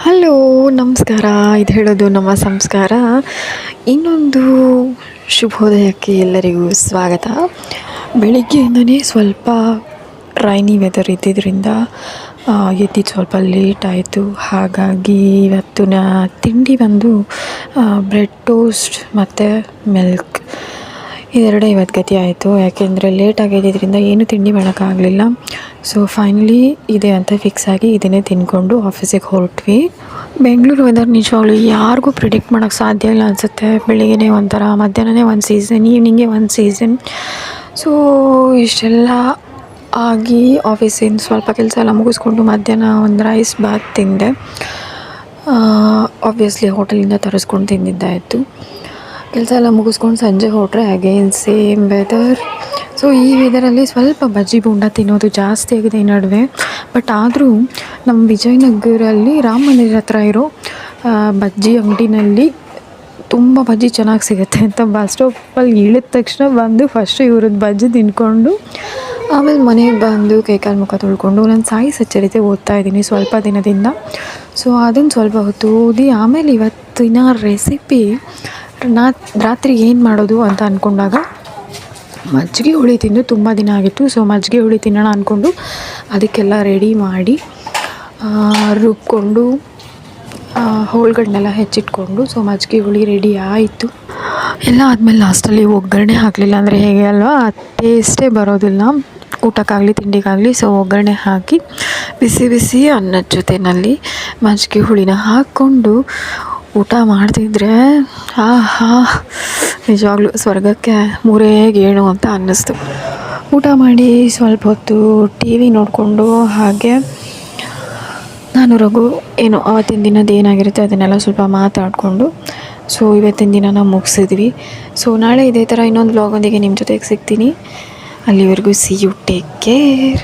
Hello, ನಮಸ್ಕಾರ. ಇದು ಹೇಳೋದು ನಮ್ಮ ಸಂಸ್ಕಾರ. ಇನ್ನೊಂದು ಶುಭೋದಯಕ್ಕೆ ಎಲ್ಲರಿಗೂ ಸ್ವಾಗತ. ಬೆಳಿಗ್ಗೆಯಿಂದನೇ ಸ್ವಲ್ಪ ರೈನಿ ವೆದರ್ ಇದ್ದಿದ್ದರಿಂದ ಎದ್ದಿದ್ದು ಸ್ವಲ್ಪ ಲೇಟ್ ಆಯಿತು. ಹಾಗಾಗಿ ಇವತ್ತಿನ ತಿಂಡಿ ಬಂದು ಬ್ರೆಡ್ ಟೋಸ್ಟ್ ಮತ್ತು ಮಿಲ್ಕ್ ಇದೆರಡೇ ಇವತ್ತು ಗತಿ ಆಯಿತು. ಯಾಕೆಂದರೆ ಲೇಟಾಗಿ ಎದ್ದಿದ್ದರಿಂದ ಏನು ತಿಂಡಿ ಮಾಡೋಕ್ಕಾಗಲಿಲ್ಲ. ಸೊ ಫೈನಲಿ ಇದೆ ಅಂತ ಫಿಕ್ಸ್ ಆಗಿ ಇದನ್ನೇ ತಿಂದ್ಕೊಂಡು ಆಫೀಸಿಗೆ ಹೊರಟ್ವಿ. ಬೆಂಗಳೂರು ವೆದರ್ ನಿಜವಾಗ್ಲೂ ಯಾರಿಗೂ ಪ್ರಿಡಿಕ್ಟ್ ಮಾಡೋಕ್ಕೆ ಸಾಧ್ಯ ಇಲ್ಲ ಅನಿಸುತ್ತೆ. ಬೆಳಿಗ್ಗೆ ಒಂಥರ, ಮಧ್ಯಾಹ್ನನೇ ಒಂದು ಸೀಸನ್, ಈವ್ನಿಂಗೇ ಒಂದು ಸೀಸನ್. ಸೊ ಇಷ್ಟೆಲ್ಲ ಆಗಿ ಆಫೀಸಿಂದ ಸ್ವಲ್ಪ ಕೆಲಸ ಎಲ್ಲ ಮುಗಿಸ್ಕೊಂಡು ಮಧ್ಯಾಹ್ನ ಒಂದು ರೈಸ್ ಬಾತ್ ತಿಂದೆ. ಆಬ್ವಿಯಸ್ಲಿ ಹೋಟೆಲಿಂದ ತರಿಸ್ಕೊಂಡು ತಿಂದಿದ್ದಾಯಿತು. ಕೆಲಸ ಎಲ್ಲ ಮುಗಿಸ್ಕೊಂಡು ಸಂಜೆ ಹೊರಟ್ರೆ ಅಗೇನ್ ಸೇಮ್ ವೆದರ್. ಸೊ ಈ ವೆದರಲ್ಲಿ ಸ್ವಲ್ಪ ಬಜ್ಜಿ ಬೋಂಡ ತಿನ್ನೋದು ಜಾಸ್ತಿ ಆಗಿದೆ ಈ ನಡುವೆ. ಬಟ್ ಆದರೂ ನಮ್ಮ ವಿಜಯನಗರಲ್ಲಿ ರಾಮ ಮಂದಿರ ಹತ್ರ ಇರೋ ಬಜ್ಜಿ ಅಂಗಡಿನಲ್ಲಿ ತುಂಬ ಬಜ್ಜಿ ಚೆನ್ನಾಗಿ ಸಿಗುತ್ತೆ ಅಂತ ಬಸ್ ಸ್ಟಾಪಲ್ಲಿ ಇಳಿದ ತಕ್ಷಣ ಬಂದು ಫಸ್ಟು ಇವ್ರದ್ದು ಬಜ್ಜಿ ತಿಂದ್ಕೊಂಡು ಆಮೇಲೆ ಮನೆಗೆ ಬಂದು ಕೈಕಾಲು ಮುಖ ತೊಳ್ಕೊಂಡು ನಾನು ಸಾಯಿ ಸಚ್ಚರಿತೆ ಓದ್ತಾ ಇದ್ದೀನಿ ಸ್ವಲ್ಪ ದಿನದಿಂದ. ಸೊ ಅದನ್ನು ಸ್ವಲ್ಪ ಹೊತ್ತು ಓದಿ ಆಮೇಲೆ ಇವತ್ತಿನ ರೆಸಿಪಿ ರಾತ್ರಿ ಏನು ಮಾಡೋದು ಅಂತ ಅಂದ್ಕೊಂಡಾಗ ಮಜ್ಜಿಗೆ ಹುಳಿ ತಿಂದು ತುಂಬ ದಿನ ಆಗಿತ್ತು. ಸೊ ಮಜ್ಜಿಗೆ ಹುಳಿ ತಿನ್ನೋಣ ಅಂದ್ಕೊಂಡು ಅದಕ್ಕೆಲ್ಲ ರೆಡಿ ಮಾಡಿ ರುಬ್ಕೊಂಡು ಹೋಳುಗಳನ್ನೆಲ್ಲ ಹೆಚ್ಚಿಟ್ಕೊಂಡು ಸೊ ಮಜ್ಜಿಗೆ ಹುಳಿ ರೆಡಿ ಆಯಿತು. ಎಲ್ಲ ಆದಮೇಲೆ ಲಾಸ್ಟಲ್ಲಿ ಒಗ್ಗರಣೆ ಹಾಕಲಿಲ್ಲ ಅಂದರೆ ಹೇಗೆ ಅಲ್ವಾ, ಟೇಸ್ಟೇ ಬರೋದಿಲ್ಲ ಊಟಕ್ಕಾಗಲಿ ತಿಂಡಿಗಾಗಲಿ. ಸೊ ಒಗ್ಗರಣೆ ಹಾಕಿ ಬಿಸಿ ಬಿಸಿ ಅನ್ನದ ಜೊತೆಯಲ್ಲಿ ಮಜ್ಜಿಗೆ ಹುಳಿನ ಹಾಕ್ಕೊಂಡು ಊಟ ಮಾಡ್ತಿದ್ರೆ ನಿಜವಾಗ್ಲೂ ಸ್ವರ್ಗಕ್ಕೆ ಮೂರೇ ಗೇಣು ಅಂತ ಅನ್ನಿಸ್ತು. ಊಟ ಮಾಡಿ ಸ್ವಲ್ಪ ಹೊತ್ತು ಟಿ ವಿ ನೋಡಿಕೊಂಡು ಹಾಗೆ ನಾನು ರಘು ಏನು ಆವತ್ತಿನ ದಿನದ ಏನಾಗಿರುತ್ತೆ ಅದನ್ನೆಲ್ಲ ಸ್ವಲ್ಪ ಮಾತಾಡಿಕೊಂಡು ಸೊ ಇವತ್ತಿನ ದಿನ ಮುಗಿಸಿದ್ವಿ. ಸೊ ನಾಳೆ ಇದೇ ಥರ ಇನ್ನೊಂದು ವ್ಲಾಗೊಂದಿಗೆ ನಿಮ್ಮ ಜೊತೆಗೆ ಸಿಗ್ತೀನಿ. ಅಲ್ಲಿವರೆಗೂ ಸಿ ಯು, ಟೇಕ್ ಕೇರ್.